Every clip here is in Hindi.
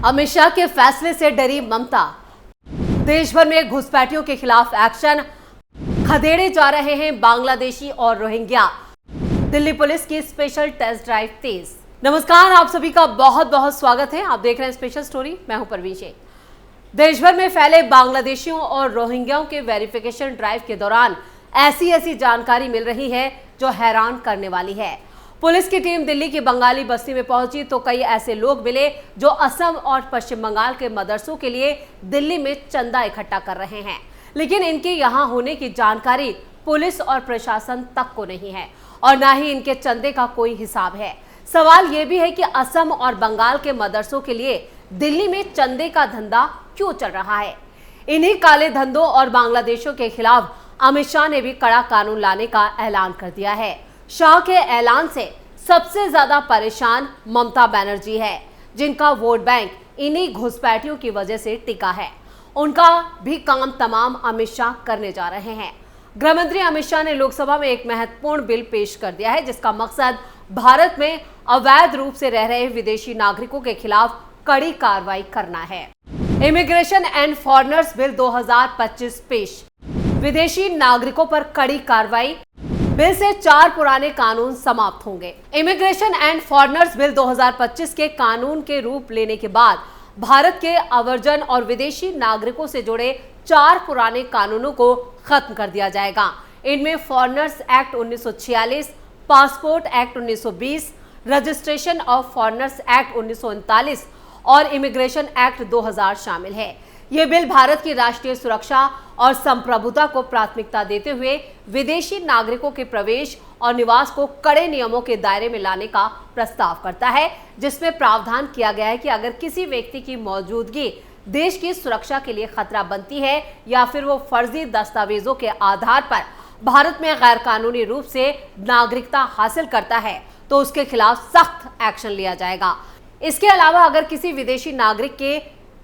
अमित शाह के फैसले से डरी ममता। देश भर में घुसपैठियों के खिलाफ एक्शन, खदेड़े जा रहे हैं बांग्लादेशी और रोहिंग्या। दिल्ली पुलिस की स्पेशल टेस्ट ड्राइव तेज। नमस्कार, आप सभी का बहुत बहुत स्वागत है। आप देख रहे हैं स्पेशल स्टोरी, मैं हूं परवीन शेख। देश भर में फैले बांग्लादेशियों और रोहिंग्याओं के वेरिफिकेशन ड्राइव के दौरान ऐसी जानकारी मिल रही है जो हैरान करने वाली है। पुलिस की टीम दिल्ली की बंगाली बस्ती में पहुंची तो कई ऐसे लोग मिले जो असम और पश्चिम बंगाल के मदरसों के लिए दिल्ली में चंदा इकट्ठा कर रहे हैं, लेकिन इनके यहां होने की जानकारी पुलिस और प्रशासन तक को नहीं है और ना ही इनके चंदे का कोई हिसाब है। सवाल यह भी है कि असम और बंगाल के मदरसों के लिए दिल्ली में चंदे का धंधा क्यों चल रहा है। इन्हीं काले धंधों और बांग्लादेशियों के खिलाफ अमित शाह ने भी कड़ा कानून लाने का ऐलान कर दिया है। शाह के ऐलान से सबसे ज्यादा परेशान ममता बनर्जी है, जिनका वोट बैंक इन्हीं घुसपैठियों की वजह से टिका है। उनका भी काम तमाम अमित शाह करने जा रहे हैं। गृह मंत्री अमित शाह ने लोकसभा में एक महत्वपूर्ण बिल पेश कर दिया है, जिसका मकसद भारत में अवैध रूप से रह रहे विदेशी नागरिकों के खिलाफ कड़ी कार्रवाई करना है। इमिग्रेशन एंड फॉरेनर्स बिल 2025 पेश। विदेशी नागरिकों पर कड़ी कार्रवाई बिल से 4 पुराने कानून समाप्त होंगे। इमिग्रेशन एंड फॉरेनर्स बिल 2025 के कानून के रूप लेने के बाद भारत के आवर्जन और विदेशी नागरिकों से जुड़े 4 पुराने कानूनों को खत्म कर दिया जाएगा। इनमें foreigners act 1946, passport act 1920, registration of foreigners act 1939 और इमिग्रेशन एक्ट 2000 शामिल है। ये बिल भारत की राष्ट्रीय सुरक्षा और संप्रभुता को प्राथमिकता देते हुए विदेशी नागरिकों के प्रवेश और निवास को कड़े नियमों के दायरे में लाने का प्रस्ताव करता है, जिसमें प्रावधान किया गया है कि अगर किसी व्यक्ति की मौजूदगी देश की सुरक्षा के लिए खतरा बनती है या फिर वो फर्जी दस्तावेजों के आधार पर भारत में गैर कानूनी रूप से नागरिकता हासिल करता है तो उसके खिलाफ सख्त एक्शन लिया जाएगा। इसके अलावा अगर किसी विदेशी नागरिक के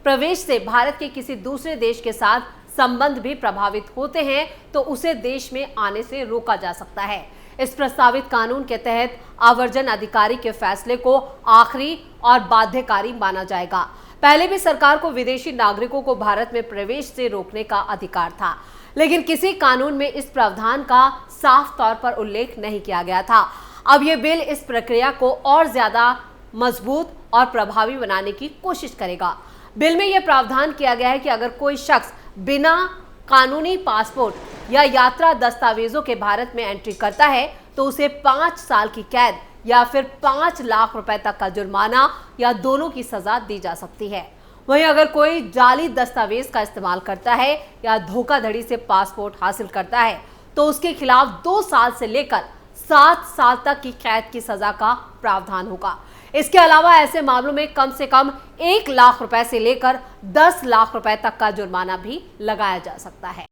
प्रवेश से भारत के किसी दूसरे देश के साथ संबंध भी प्रभावित होते हैं तो उसे देश में आने से रोका जा सकता है। इस प्रस्तावित कानून के तहत आवर्जन अधिकारी के फैसले को आखिरी और बाध्यकारी माना जाएगा। पहले भी सरकार को विदेशी नागरिकों को भारत में प्रवेश से रोकने का अधिकार था, लेकिन किसी कानून में इस प्रावधान का साफ तौर पर उल्लेख नहीं किया गया था। अब यह बिल इस प्रक्रिया को और ज्यादा मजबूत और प्रभावी बनाने की कोशिश करेगा। बिल में यह प्रावधान किया गया है कि अगर कोई शख्स बिना कानूनी पासपोर्ट या यात्रा दस्तावेजों के भारत में एंट्री करता है तो उसे 5 साल की कैद या फिर 5 लाख रुपए तक का जुर्माना या दोनों की सजा दी जा सकती है। वहीं अगर कोई जाली दस्तावेज का इस्तेमाल करता है या धोखाधड़ी से पासपोर्ट हासिल करता है तो उसके खिलाफ 2 साल से लेकर 7 साल तक की कैद की सजा का प्रावधान होगा। इसके अलावा ऐसे मामलों में कम से कम 1 लाख रुपए से लेकर 10 लाख रुपए तक का जुर्माना भी लगाया जा सकता है।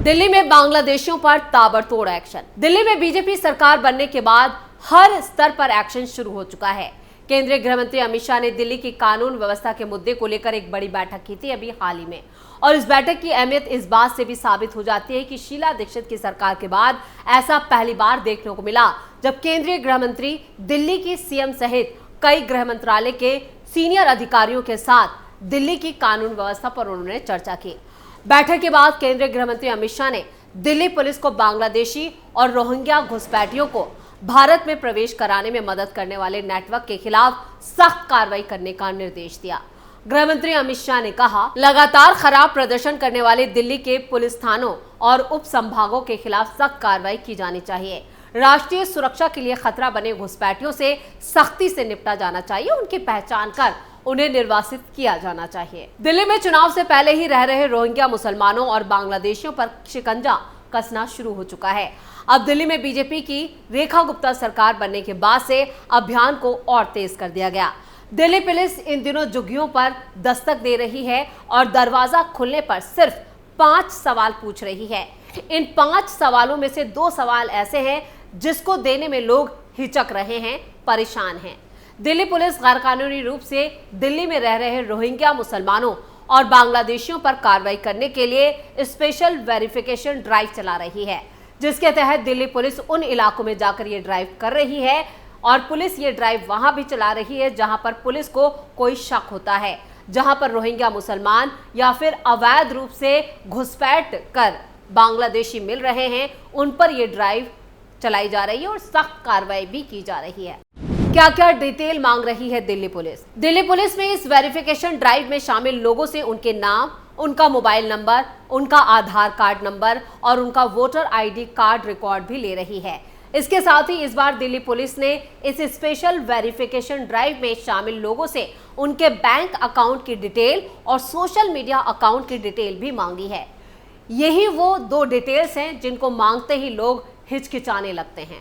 दिल्ली में बांग्लादेशियों पर ताबड़तोड़ एक्शन। दिल्ली में बीजेपी सरकार बनने के बाद हर स्तर पर एक्शन शुरू हो चुका है। केंद्रीय गृह मंत्री अमित शाह ने दिल्ली की कानून व्यवस्था के मुद्दे को लेकर एक बड़ी बैठक की थी अभी हाल ही में, और इस बैठक की अहमियत इस बात से भी साबित हो जाती है कि शीला दीक्षित की सरकार के बाद ऐसा पहली बार देखने को मिला जब केंद्रीय गृह मंत्री दिल्ली की सीएम सहित कई गृह मंत्रालय के सीनियर अधिकारियों के साथ दिल्ली की कानून व्यवस्था पर उन्होंने चर्चा की। बैठक के बाद केंद्रीय गृह मंत्री अमित शाह ने दिल्ली पुलिस को बांग्लादेशी और रोहिंग्या घुसपैठियों को भारत में प्रवेश कराने में मदद करने वाले नेटवर्क के खिलाफ सख्त कार्रवाई करने का निर्देश दिया। गृह मंत्री अमित शाह ने कहा, लगातार खराब प्रदर्शन करने वाले दिल्ली के पुलिस थानों और उप संभागों के खिलाफ सख्त कार्रवाई की जानी चाहिए। राष्ट्रीय सुरक्षा के लिए खतरा बने घुसपैठियों से सख्ती से निपटा जाना चाहिए। उनकी पहचान कर उन्हें निर्वासित किया जाना चाहिए। दिल्ली में चुनाव से पहले ही रह रहे रोहिंग्या मुसलमानों और बांग्लादेशियों पर शिकंजा कसना शुरू हो चुका है। अब दिल्ली में बीजेपी की रेखा गुप्ता सरकार बनने के बाद से अभियान को और तेज कर दिया गया। दिल्ली पुलिस इन दिनों झुग्गियों पर दस्तक दे रही है और दरवाजा खुलने पर सिर्फ 5 सवाल पूछ रही है। इन 5 सवालों में से 2 सवाल ऐसे हैं जिसको देने में लोग हिचक रहे हैं, परेशान हैं। दिल्ली पुलिस गैरकानूनी रूप से दिल्ली में रह रहे रोहिंग्या मुसलमानों और बांग्लादेशियों पर कार्रवाई करने के लिए स्पेशल वेरिफिकेशन ड्राइव चला रही है, जिसके तहत दिल्ली पुलिस उन इलाकों में जाकर ये ड्राइव कर रही है और पुलिस ये ड्राइव वहां भी चला रही है जहां पर पुलिस को कोई शक होता है। जहां पर रोहिंग्या मुसलमान या फिर अवैध रूप से घुसपैठ कर बांग्लादेशी मिल रहे हैं, उन पर यह ड्राइव चलाई जा रही है और सख्त कार्रवाई भी की जा रही है। क्या क्या डिटेल मांग रही है दिल्ली पुलिस? दिल्ली पुलिस में इस वेरिफिकेशन ड्राइव में शामिल लोगों से उनके नाम, उनका मोबाइल नंबर, उनका आधार कार्ड नंबर और उनका वोटर आईडी कार्ड रिकॉर्ड भी ले रही है। इसके साथ ही इस बार दिल्ली पुलिस ने इस स्पेशल वेरिफिकेशन ड्राइव में शामिल लोगों से उनके बैंक अकाउंट की डिटेल और सोशल मीडिया अकाउंट की डिटेल भी मांगी है। यही वो दो डिटेल्स हैं जिनको मांगते ही लोग हिचकिचाने लगते हैं।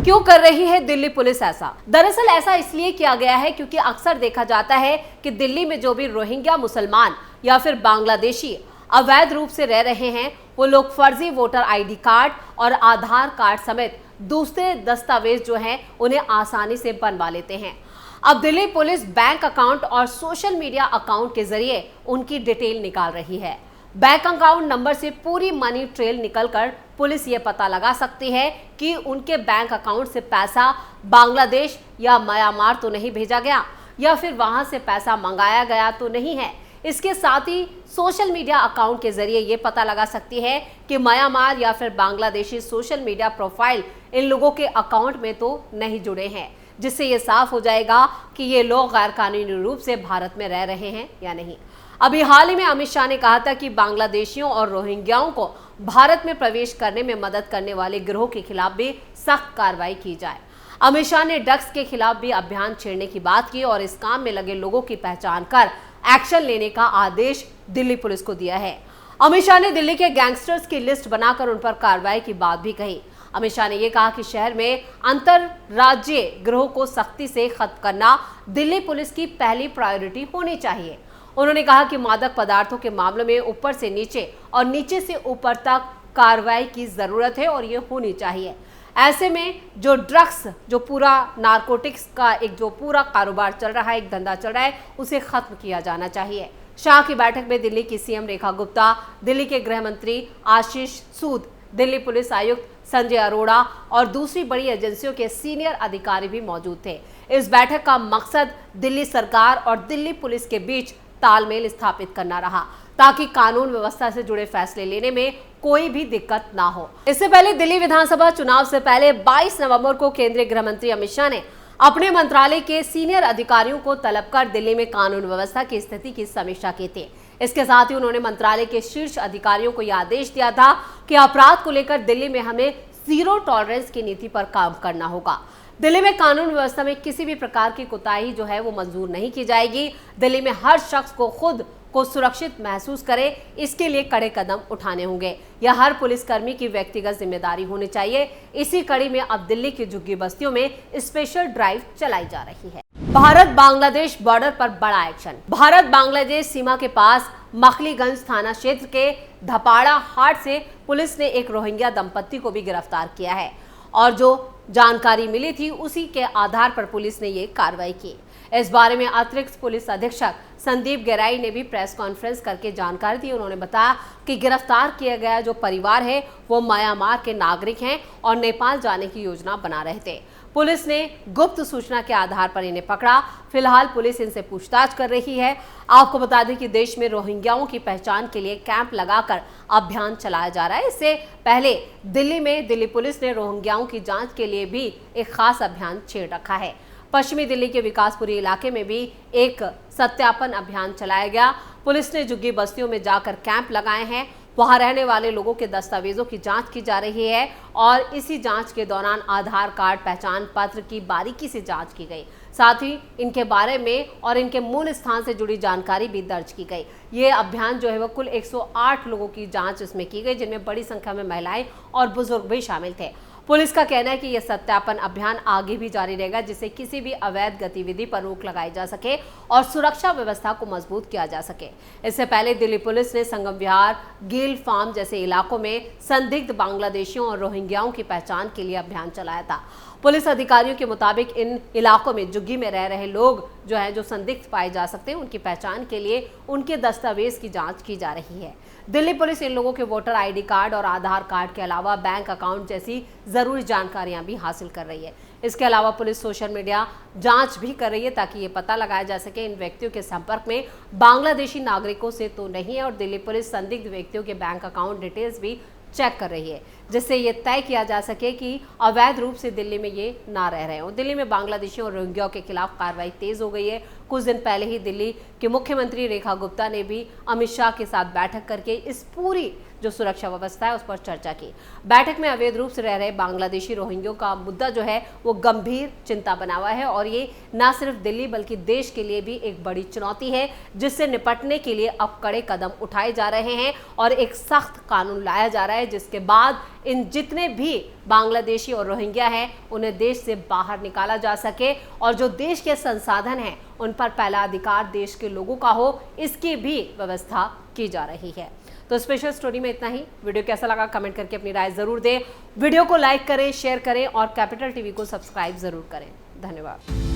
क्यों कर रही है दिल्ली पुलिस ऐसा? दरअसल ऐसा इसलिए किया गया है क्योंकि अक्सर देखा जाता है कि दिल्ली में जो भी रोहिंग्या मुसलमान या फिर बांग्लादेशी अवैध रूप से रह रहे हैं, वो लोग फर्जी वोटर आईडी कार्ड और आधार कार्ड समेत दूसरे दस्तावेज जो हैं उन्हें आसानी से बनवा लेते हैं। अब दिल्ली पुलिस बैंक अकाउंट और सोशल मीडिया अकाउंट के जरिए उनकी डिटेल निकाल रही है। बैंक अकाउंट नंबर से पूरी मनी ट्रेल निकलकर पुलिस ये पता लगा सकती है कि उनके बैंक अकाउंट से पैसा बांग्लादेश या म्यांमार तो नहीं भेजा गया या फिर वहां से पैसा मंगाया गया तो नहीं है। इसके साथ ही सोशल मीडिया अकाउंट के जरिए ये पता लगा सकती है कि म्यांमार या फिर Bangladeshi social media profile in लोगों के अकाउंट में तो नहीं जुड़े हैं, जिससे ये साफ हो जाएगा कि ये लोग गैर कानूनी रूप से भारत में रह रहे हैं या नहीं। अभी हाल ही में अमित शाह ने कहा था कि बांग्लादेशियों और रोहिंग्याओं को भारत में प्रवेश करने में मदद करने वाले गिरोह के खिलाफ भी सख्त कार्रवाई की जाए। अमित शाह ने ड्रग्स के खिलाफ भी अभियान छेड़ने की बात की और इस काम में लगे लोगों की पहचान कर एक्शन लेने का आदेश दिल्ली पुलिस को दिया है। अमित शाह ने दिल्ली के गैंगस्टर्स की लिस्ट बनाकर उन पर कार्रवाई की बात भी कही। अमित शाह ने यह कहा कि शहर में अंतरराज्यीय गिरोह को सख्ती से खत्म करना दिल्ली पुलिस की पहली प्रायोरिटी होनी चाहिए। उन्होंने कहा कि मादक पदार्थों के मामलों में ऊपर से नीचे और नीचे से ऊपर तक कार्रवाई की जरूरत है और ये होनी चाहिए। ऐसे में जो ड्रग्स, जो पूरा नारकोटिक्स का एक जो पूरा कारोबार चल रहा है, एक धंधा चल रहा है, उसे खत्म किया जाना चाहिए। शाह की बैठक में दिल्ली की सीएम रेखा गुप्ता, दिल्ली के गृह मंत्री आशीष सूद, दिल्ली पुलिस आयुक्त संजय अरोड़ा और दूसरी बड़ी एजेंसियों के सीनियर अधिकारी भी मौजूद थे। इस बैठक का मकसद दिल्ली सरकार और दिल्ली पुलिस के बीच तालमेल स्थापित करना रहा ताकि कानून व्यवस्था से जुड़े फैसले लेने में कोई भी दिक्कत ना हो। इससे पहले दिल्ली विधानसभा चुनाव से पहले 22 नवंबर को केंद्रीय गृह मंत्री अमित शाह ने अपने मंत्रालय के सीनियर अधिकारियों को तलब कर दिल्ली में कानून व्यवस्था की स्थिति की समीक्षा की थी। इसके साथ ही उन्होंने मंत्रालय के शीर्ष अधिकारियों को यह आदेश दिया था कि अपराध को लेकर दिल्ली में हमें जीरो टॉलरेंस की नीति पर काम करना होगा। दिल्ली में कानून व्यवस्था में किसी भी प्रकार की कोताही जो है वो मंजूर नहीं की जाएगी। दिल्ली में हर शख्स को खुद को सुरक्षित महसूस करे, इसके लिए कड़े कदम उठाने होंगे। यह हर पुलिसकर्मी की व्यक्तिगत जिम्मेदारी होनी चाहिए। इसी कड़ी में अब दिल्ली की झुग्गी बस्तियों में स्पेशल ड्राइव चलाई जा रही है। भारत बांग्लादेश बॉर्डर पर बड़ा एक्शन। भारत बांग्लादेश सीमा के पास मखलीगंज थाना क्षेत्र के धपाड़ा हाट से पुलिस ने एक रोहिंग्या दंपत्ति को भी गिरफ्तार किया है और जो जानकारी मिली थी उसी के आधार पर पुलिस ने ये कार्रवाई की। इस बारे में अतिरिक्त पुलिस अधीक्षक संदीप गेराई ने भी प्रेस कॉन्फ्रेंस करके जानकारी दी। उन्होंने बताया कि गिरफ्तार किया गया जो परिवार है वो म्यांमार के नागरिक हैं और नेपाल जाने की योजना बना रहे थे। पुलिस ने गुप्त सूचना के आधार पर इन्हें पकड़ा। फिलहाल पुलिस इनसे पूछताछ कर रही है। आपको बता दें कि देश में रोहिंग्याओं की पहचान के लिए कैंप लगाकर अभियान चलाया जा रहा है। इससे पहले दिल्ली में दिल्ली पुलिस ने रोहिंग्याओं की जांच के लिए भी एक खास अभियान छेड़ रखा है। पश्चिमी दिल्ली के विकासपुरी इलाके में भी एक सत्यापन अभियान चलाया गया। पुलिस ने झुग्गी बस्तियों में जाकर कैंप लगाए हैं। वहां रहने वाले लोगों के दस्तावेजों की जांच की जा रही है और इसी जांच के दौरान आधार कार्ड, पहचान पत्र की बारीकी से जांच की गई। साथ ही इनके बारे में और इनके मूल स्थान से जुड़ी जानकारी भी दर्ज की गई। ये अभियान जो है वो कुल 108 लोगों की जांच इसमें की गई, जिनमें बड़ी संख्या में महिलाएं और बुजुर्ग भी शामिल थे। पुलिस का कहना है कि यह सत्यापन अभियान आगे भी जारी रहेगा, जिससे किसी भी अवैध गतिविधि पर रोक लगाई जा सके और सुरक्षा व्यवस्था को मजबूत किया जा सके। इससे पहले दिल्ली पुलिस ने संगम विहार, गील फार्म जैसे इलाकों में संदिग्ध बांग्लादेशियों और रोहिंग्याओं की पहचान के लिए अभियान चलाया था। पुलिस अधिकारियों के मुताबिक इन इलाकों में झुग्गी में रह रहे लोग जो संदिग्ध पाए जा सकते हैं, उनकी पहचान के लिए उनके दस्तावेज की जांच की जा रही है। दिल्ली पुलिस इन लोगों के वोटर आईडी कार्ड और आधार कार्ड के अलावा बैंक अकाउंट जैसी जरूरी जानकारियां भी हासिल कर रही है। इसके अलावा पुलिस सोशल मीडिया जांच भी कर रही है ताकि ये पता लगाया जा सके इन व्यक्तियों के संपर्क में बांग्लादेशी नागरिकों से तो नहीं है। और दिल्ली पुलिस संदिग्ध व्यक्तियों के बैंक अकाउंट डिटेल्स भी चेक कर रही है, जिससे ये तय किया जा सके कि अवैध रूप से दिल्ली में ये ना रह रहे हों। दिल्ली में बांग्लादेशियों और रोहिंग्याओं के खिलाफ कार्रवाई तेज हो गई है। कुछ दिन पहले ही दिल्ली के मुख्यमंत्री रेखा गुप्ता ने भी अमित शाह के साथ बैठक करके इस पूरी जो सुरक्षा व्यवस्था है उस पर चर्चा की। बैठक में अवैध रूप से रह रहे बांग्लादेशी रोहिंग्यों का मुद्दा जो है वो गंभीर चिंता बना हुआ है और ये न सिर्फ दिल्ली बल्कि देश के लिए भी एक बड़ी चुनौती है, जिससे निपटने के लिए अब कड़े कदम उठाए जा रहे हैं और एक सख्त कानून लाया जा रहा है, जिसके बाद इन जितने भी बांग्लादेशी और रोहिंग्या हैं उन्हें देश से बाहर निकाला जा सके और जो देश के संसाधन हैं उन पर पहला अधिकार देश के लोगों का हो, इसकी भी व्यवस्था की जा रही है। तो स्पेशल स्टोरी में इतना ही। वीडियो कैसा लगा कमेंट करके अपनी राय जरूर दें। वीडियो को लाइक करें, शेयर करें और कैपिटल टीवी को सब्सक्राइब जरूर करें। धन्यवाद।